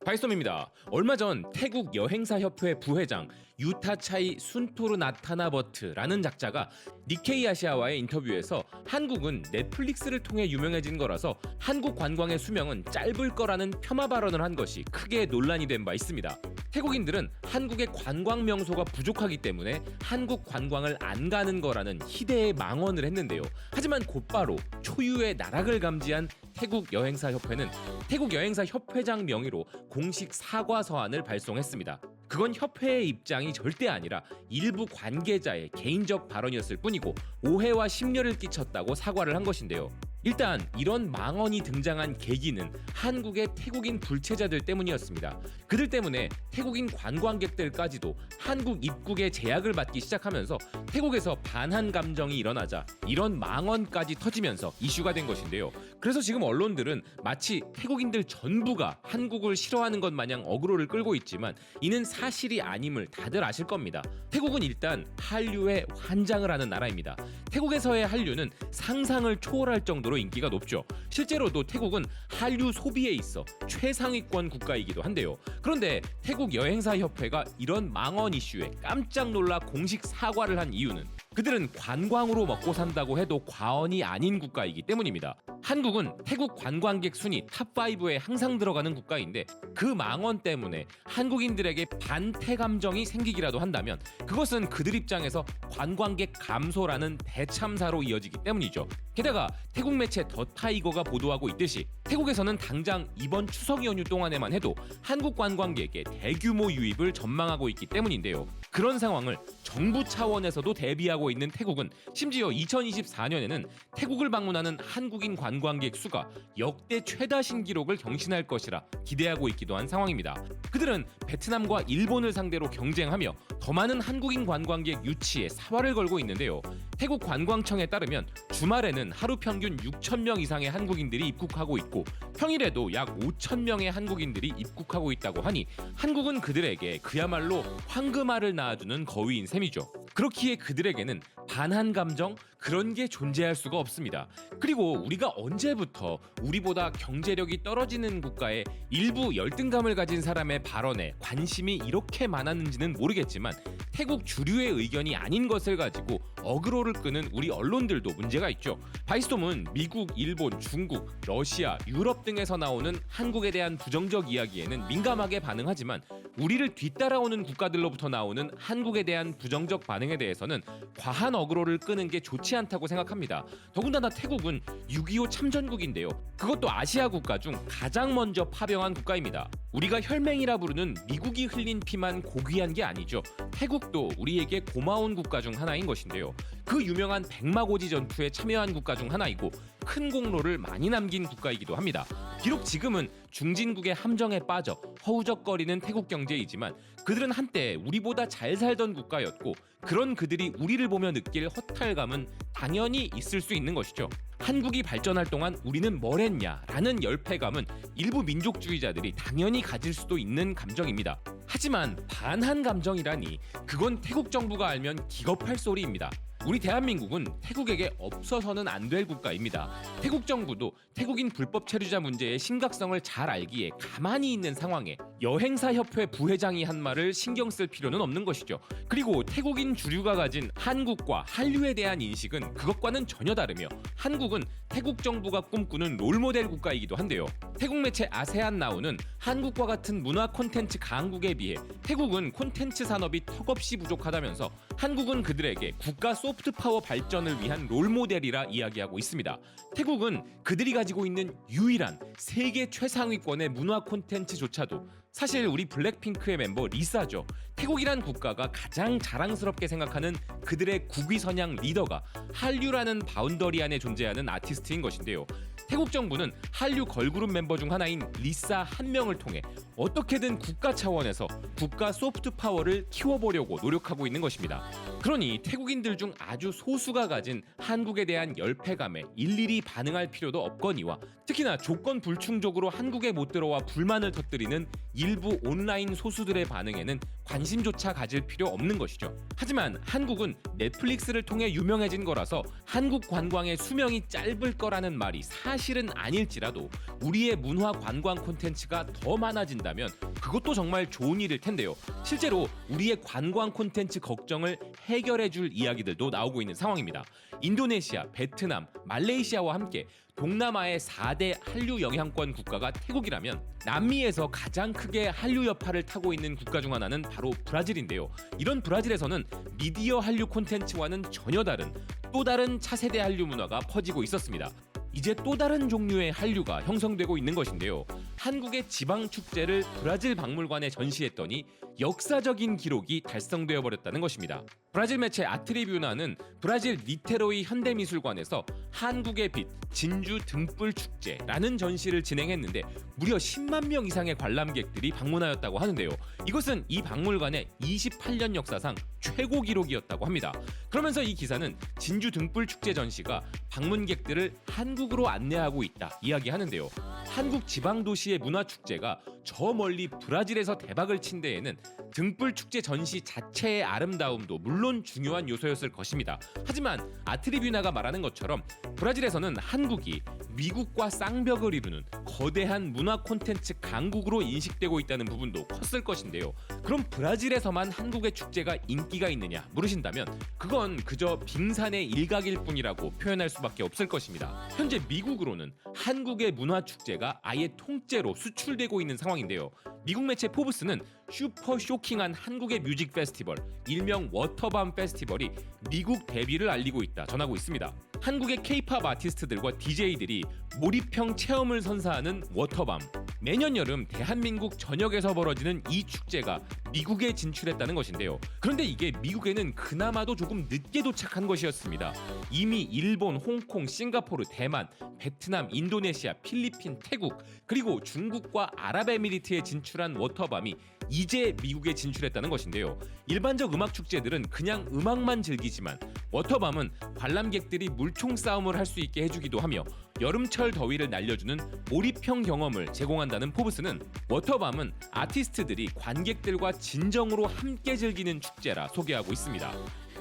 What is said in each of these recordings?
바이썸입니다. 얼마 전 태국 여행사협회 부회장 유타차이 순토르나타나버트라는 작자가 니케이 아시아와의 인터뷰에서 한국은 넷플릭스를 통해 유명해진 거라서 한국 관광의 수명은 짧을 거라는 폄하 발언을 한 것이 크게 논란이 된 바 있습니다. 태국인들은 한국의 관광 명소가 부족하기 때문에 한국 관광을 안 가는 거라는 희대의 망언을 했는데요. 하지만 곧바로 초유의 나락을 감지한 태국 여행사협회는 태국 여행사협회장 명의로 공식 사과 서한을 발송했습니다. 그건 협회의 입장이 절대 아니라 일부 관계자의 개인적 발언이었을 뿐이고 오해와 심려를 끼쳤다고 사과를 한 것인데요. 일단 이런 망언이 등장한 계기는 한국의 태국인 불체자들 때문이었습니다. 그들 때문에 태국인 관광객들까지도 한국 입국에 제약을 받기 시작하면서 태국에서 반한 감정이 일어나자 이런 망언까지 터지면서 이슈가 된 것인데요. 그래서 지금 언론들은 마치 태국인들 전부가 한국을 싫어하는 것 마냥 어그로를 끌고 있지만 이는 사실이 아님을 다들 아실 겁니다. 태국은 일단 한류에 환장을 하는 나라입니다. 태국에서의 한류는 상상을 초월할 정도로 인기가 높죠. 실제로도 태국은 한류 소비에 있어 최상위권 국가이기도 한데요. 그런데 태국 여행사협회가 이런 망언 이슈에 깜짝 놀라 공식 사과를 한 이유는 그들은 관광으로 먹고 산다고 해도 과언이 아닌 국가이기 때문입니다. 한국은 태국 관광객 순위 탑5에 항상 들어가는 국가인데 그 망언 때문에 한국인들에게 반태 감정이 생기기라도 한다면 그것은 그들 입장에서 관광객 감소라는 대참사로 이어지기 때문이죠. 게다가 태국 매체 더 타이거가 보도하고 있듯이 태국에서는 당장 이번 추석 연휴 동안에만 해도 한국 관광객의 대규모 유입을 전망하고 있기 때문인데요. 그런 상황을 정부 차원에서도 대비하고 있는 태국은 심지어 2024년에는 태국을 방문하는 한국인 관광객 수가 역대 최다 신기록을 경신할 것이라 기대하고 있기도 한 상황입니다. 그들은 베트남과 일본을 상대로 경쟁하며 더 많은 한국인 관광객 유치에 사활을 걸고 있는데요. 태국 관광청에 따르면 주말에는 하루 평균 6,000명 이상의 한국인들이 입국하고 있고 평일에도 약 5,000명의 한국인들이 입국하고 있다고 하니 한국은 그들에게 그야말로 황금알을 낳아주는 거위인 셈이죠. 그렇기에 그들에게는 반한 감정 그런 게 존재할 수가 없습니다. 그리고 우리가 언제부터 우리보다 경제력이 떨어지는 국가의 일부 열등감을 가진 사람의 발언에 관심이 이렇게 많았는지는 모르겠지만 태국 주류의 의견이 아닌 것을 가지고 어그로를 끄는 우리 언론들도 문제가 있죠. 바이스톰은 미국, 일본, 중국, 러시아, 유럽 등에서 나오는 한국에 대한 부정적 이야기에는 민감하게 반응하지만 우리를 뒤따라오는 국가들로부터 나오는 한국에 대한 부정적 반응에 대해서는 과한 어그로를 끄는 게 좋지 않다고 생각합니다. 더군다나 태국은 6.25 참전국인데요. 그것도 아시아 국가 중 가장 먼저 파병한 국가입니다. 우리가 혈맹이라 부르는 미국이 흘린 피만 고귀한 게 아니죠. 태국도 우리에게 고마운 국가 중 하나인 것인데요. 그 유명한 백마고지 전투에 참여한 국가 중 하나이고 큰 공로를 많이 남긴 국가이기도 합니다. 비록 지금은 중진국의 함정에 빠져 허우적거리는 태국 경제이지만 그들은 한때 우리보다 잘 살던 국가였고 그런 그들이 우리를 보며 느낄 허탈감은 당연히 있을 수 있는 것이죠. 한국이 발전할 동안 우리는 뭘 했냐라는 열패감은 일부 민족주의자들이 당연히 가질 수도 있는 감정입니다. 하지만 반한 감정이라니 그건 태국 정부가 알면 기겁할 소리입니다. 우리 대한민국은 태국에게 없어서는 안 될 국가입니다. 태국 정부도 태국인 불법 체류자 문제의 심각성을 잘 알기에 가만히 있는 상황에 여행사협회 부회장이 한 말을 신경 쓸 필요는 없는 것이죠. 그리고 태국인 주류가 가진 한국과 한류에 대한 인식은 그것과는 전혀 다르며 한국은 태국 정부가 꿈꾸는 롤모델 국가이기도 한데요. 태국 매체 아세안나우는 한국과 같은 문화 콘텐츠 강국에 비해 태국은 콘텐츠 산업이 턱없이 부족하다면서 한국은 그들에게 국가 소프트 파워 발전을 위한 롤모델이라 이야기하고 있습니다. 태국은 그들이 가지고 있는 유일한 세계 최상위권의 문화 콘텐츠조차도 사실 우리 블랙핑크의 멤버 리사죠. 태국이란 국가가 가장 자랑스럽게 생각하는 그들의 국위선양 리더가 한류라는 바운더리 안에 존재하는 아티스트인 것인데요. 태국 정부는 한류 걸그룹 멤버 중 하나인 리사 한 명을 통해 어떻게든 국가 차원에서 국가 소프트 파워를 키워보려고 노력하고 있는 것입니다. 그러니 태국인들 중 아주 소수가 가진 한국에 대한 열패감에 일일이 반응할 필요도 없거니와 특히나 조건 불충족으로 한국에 못 들어와 불만을 터뜨리는 일부 온라인 소수들의 반응에는 관심조차 가질 필요 없는 것이죠. 하지만 한국은 넷플릭스를 통해 유명해진 거라서 한국 관광의 수명이 짧을 거라는 말이 사실은 아닐지라도 우리의 문화 관광 콘텐츠가 더 많아진다면 그것도 정말 좋은 일일 텐데요. 실제로 우리의 관광 콘텐츠 걱정을 해결해줄 이야기들도 나오고 있는 상황입니다. 인도네시아, 베트남, 말레이시아와 함께 동남아의 4대 한류 영향권 국가가 태국이라면 남미에서 가장 크게 한류 여파를 타고 있는 국가 중 하나는 바로 브라질인데요. 이런 브라질에서는 미디어 한류 콘텐츠와는 전혀 다른 또 다른 차세대 한류 문화가 퍼지고 있었습니다. 이제 또 다른 종류의 한류가 형성되고 있는 것인데요. 한국의 지방 축제를 브라질 박물관에 전시했더니 역사적인 기록이 달성되어 버렸다는 것입니다. 브라질 매체 아트리뷰나는 브라질 니테로이 현대미술관에서 한국의 빛 진주 등불 축제라는 전시를 진행했는데 무려 10만 명 이상의 관람객들이 방문하였다고 하는데요. 이것은 이 박물관의 28년 역사상 최고 기록이었다고 합니다. 그러면서 이 기사는 진주 등불 축제 전시가 방문객들을 한국으로 안내하고 있다 이야기하는데요. 한국 지방 도시의 문화 축제가 저 멀리 브라질에서 대박을 친 데에는 등불 축제 전시 자체의 아름다움도 물론 중요한 요소였을 것입니다. 하지만 아트리뷰나가 말하는 것처럼 브라질에서는 한국이 미국과 쌍벽을 이루는 거대한 문화 콘텐츠 강국으로 인식되고 있다는 부분도 컸을 것인데요. 그럼 브라질에서만 한국의 축제가 인기가 있느냐 물으신다면 그건 그저 빙산의 일각일 뿐이라고 표현할 수밖에 없을 것입니다. 현재 미국으로는 한국의 문화 축제가 아예 통째로 수출되고 있는 상황인데요. 미국 매체 포브스는 슈퍼 쇼킹한 한국의 뮤직 페스티벌, 일명 워터밤 페스티벌이 미국 데뷔를 알리고 있다 전하고 있습니다. 한국의 K-팝 아티스트들과 DJ들이 몰입형 체험을 선사하는 워터밤. 매년 여름 대한민국 전역에서 벌어지는 이 축제가 미국에 진출했다는 것인데요. 그런데 이게 미국에는 그나마도 조금 늦게 도착한 것이었습니다. 이미 일본, 홍콩, 싱가포르, 대만, 베트남, 인도네시아, 필리핀, 태국 그리고 중국과 아랍에미리트에 진출한 워터밤이 이제 미국에 진출했다는 것인데요. 일반적 음악 축제들은 그냥 음악만 즐기지만 워터밤은 관람객들이 물총 싸움을 할 수 있게 해주기도 하며 여름철 더위를 날려주는 몰입형 경험을 제공한다는 포브스는 워터밤은 아티스트들이 관객들과 진정으로 함께 즐기는 축제라 소개하고 있습니다.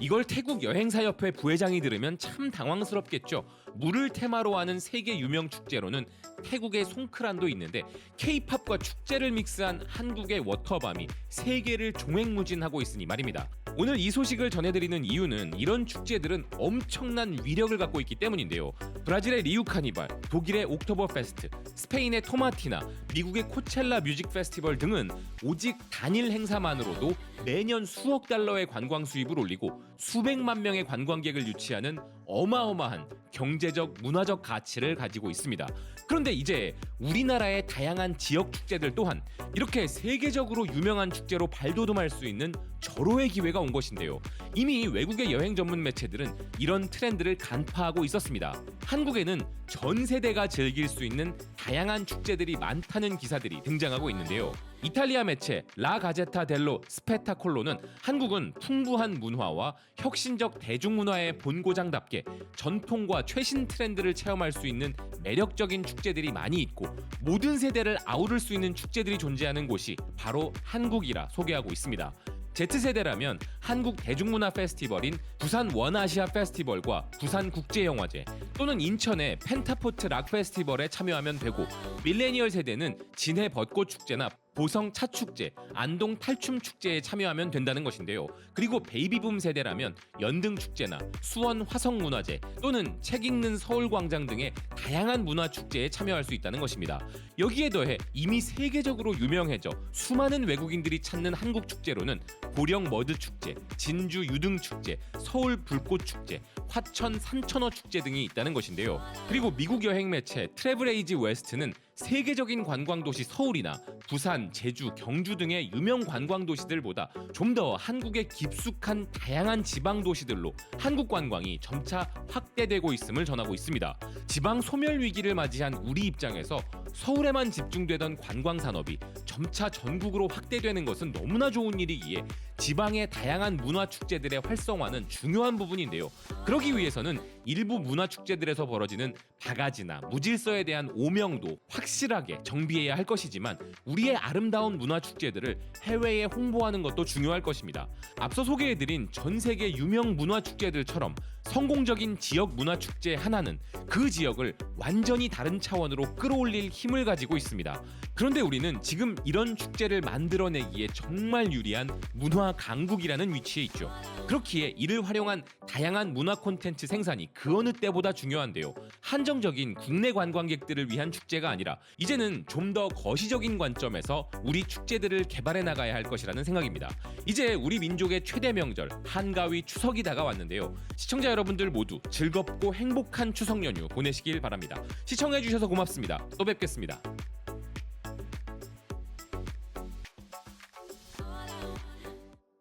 이걸 태국 여행사협회 부회장이 들으면 참 당황스럽겠죠. 물을 테마로 하는 세계 유명 축제로는 태국의 송크란도 있는데 K-팝과 축제를 믹스한 한국의 워터밤이 세계를 종횡무진하고 있으니 말입니다. 오늘 이 소식을 전해드리는 이유는 이런 축제들은 엄청난 위력을 갖고 있기 때문인데요. 브라질의 리우 카니발, 독일의 옥토버 페스트, 스페인의 토마티나, 미국의 코첼라 뮤직 페스티벌 등은 오직 단일 행사만으로도 매년 수억 달러의 관광 수입을 올리고 수백만 명의 관광객을 유치하는 어마어마한 경제적, 문화적 가치를 가지고 있습니다. 그런데 이제 우리나라의 다양한 지역 축제들 또한 이렇게 세계적으로 유명한 축제로 발돋움할 수 있는 절호의 기회가 온 것인데요. 이미 외국의 여행 전문 매체들은 이런 트렌드를 간파하고 있었습니다. 한국에는 전 세대가 즐길 수 있는 다양한 축제들이 많다는 기사들이 등장하고 있는데요. 이탈리아 매체 라 가제타 델로 스페타콜로는 한국은 풍부한 문화와 혁신적 대중문화의 본고장답게 전통과 최신 트렌드를 체험할 수 있는 매력적인 축제들이 많이 있고 모든 세대를 아우를 수 있는 축제들이 존재하는 곳이 바로 한국이라 소개하고 있습니다. Z세대라면 한국 대중문화 페스티벌인 부산 원아시아 페스티벌과 부산 국제영화제 또는 인천의 펜타포트 락 페스티벌에 참여하면 되고 밀레니얼 세대는 진해 벚꽃 축제나 보성 차축제, 안동 탈춤 축제에 참여하면 된다는 것인데요. 그리고 베이비붐 세대라면 연등 축제나 수원 화성 문화제 또는 책 읽는 서울광장 등의 다양한 문화 축제에 참여할 수 있다는 것입니다. 여기에 더해 이미 세계적으로 유명해져 수많은 외국인들이 찾는 한국 축제로는 보령 머드 축제, 진주 유등 축제, 서울 불꽃 축제, 화천 산천어 축제 등이 있다는 것인데요. 그리고 미국 여행 매체 트래블에이지 웨스트는 세계적인 관광도시 서울이나 부산, 제주, 경주 등의 유명 관광도시들보다 좀 더 한국의 깊숙한 다양한 지방 도시들로 한국 관광이 점차 확대되고 있음을 전하고 있습니다. 지방 소멸 위기를 맞이한 우리 입장에서 서울에만 집중되던 관광 산업이 점차 전국으로 확대되는 것은 너무나 좋은 일이기에 지방의 다양한 문화 축제들의 활성화는 중요한 부분인데요. 그러기 위해서는 일부 문화 축제들에서 벌어지는 바가지나 무질서에 대한 오명도 확실하게 정비해야 할 것이지만 우리의 아름다운 문화 축제들을 해외에 홍보하는 것도 중요할 것입니다. 앞서 소개해드린 전 세계 유명 문화 축제들처럼 성공적인 지역 문화 축제 하나는 그 지역을 완전히 다른 차원으로 끌어올릴 힘을 가지고 있습니다. 그런데 우리는 지금 이런 축제를 만들어내기에 정말 유리한 문화 강국이라는 위치에 있죠. 그렇기에 이를 활용한 다양한 문화 콘텐츠 생산이 그 어느 때보다 중요한데요. 한정적인 국내 관광객들을 위한 축제가 아니라 이제는 좀 더 거시적인 관점에서 우리 축제들을 개발해 나가야 할 것이라는 생각입니다. 이제 우리 민족의 최대 명절 한가위 추석이 다가왔는데요. 시청자 여러분들 모두 즐겁고 행복한 추석 연휴 보내시길 바랍니다. 시청해주셔서 고맙습니다. 또 뵙겠습니다.